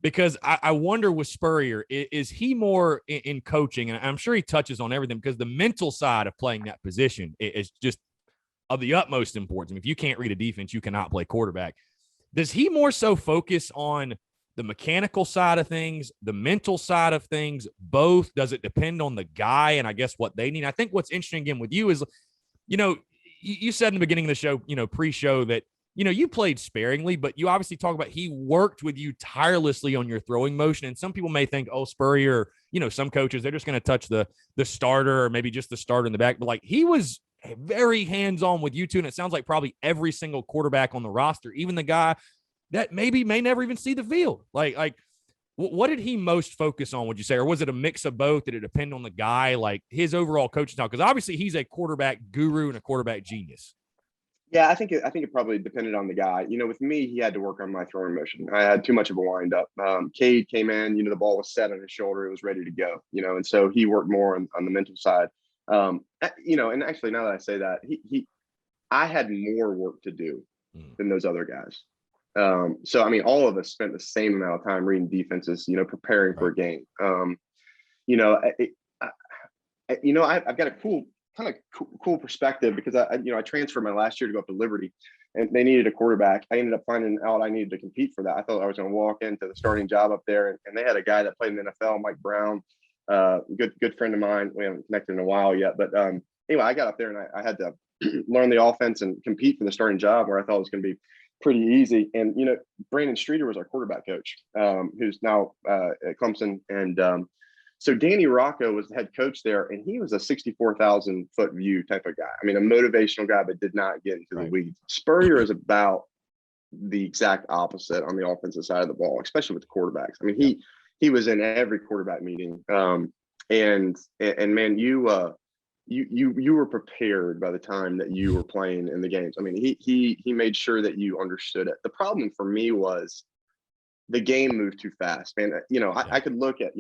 because I wonder with Spurrier, is he more in coaching? And I'm sure he touches on everything because the mental side of playing that position is just of the utmost importance. If you can't read a defense, you cannot play quarterback. Does he more so focus on the mechanical side of things, the mental side of things, both? Does it depend on the guy and I guess what they need? I think what's interesting again with you is, you said in the beginning of the show, pre-show that, you played sparingly, but you obviously talk about he worked with you tirelessly on your throwing motion. And some people may think, oh, Spurrier, some coaches, they're just going to touch the starter or maybe just the starter in the back. But like he was very hands-on with you two. And it sounds like probably every single quarterback on the roster, even the guy that maybe may never even see the field. Like what did he most focus on, would you say? Or was it a mix of both? Did it depend on the guy, like his overall coaching style? Because obviously he's a quarterback guru and a quarterback genius. Yeah, I think it probably depended on the guy. With me, he had to work on my throwing motion. I had too much of a windup. Cade came in, the ball was set on his shoulder, it was ready to go. And so he worked more on the mental side. And actually, now that I say that, I had more work to do than those other guys. So I mean, all of us spent the same amount of time reading defenses, preparing for a game. I've got a cool perspective because I transferred my last year to go up to Liberty, and they needed a quarterback. I ended up finding out I needed to compete for that. I thought I was going to walk into the starting job up there, and they had a guy that played in the NFL, Mike Brown, good friend of mine. We haven't connected in a while yet, but anyway, I got up there and I had to learn the offense and compete for the starting job where I thought it was going to be pretty easy. And Brandon Streeter was our quarterback coach, who's now at Clemson, and so Danny Rocco was the head coach there, and he was a 64,000 foot view type of guy. I mean, a motivational guy, but did not get into the weeds. Spurrier is about the exact opposite on the offensive side of the ball, especially with the quarterbacks. I mean, he was in every quarterback meeting, and man, you were prepared by the time that you were playing in the games. I mean, he made sure that you understood it. The problem for me was the game moved too fast, man. I could look at,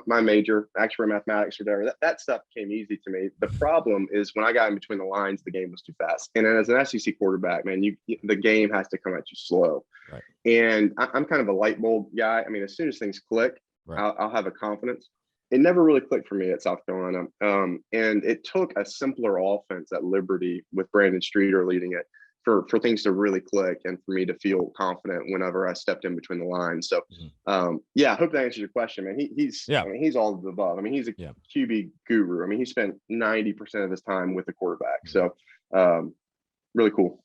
my major, actuary mathematics or whatever, that stuff came easy to me. The problem is when I got in between the lines, the game was too fast. And then as an SEC quarterback, man, the game has to come at you slow. Right. And I'm kind of a light bulb guy. I mean, as soon as things click, right, I'll have a confidence. It never really clicked for me at South Carolina. And it took a simpler offense at Liberty with Brandon Streeter leading it for things to really click and for me to feel confident whenever I stepped in between the lines. So, I hope that answers your question, man. He's all of the above. I mean, he's a QB guru. I mean, he spent 90% of his time with the quarterback. So, really cool.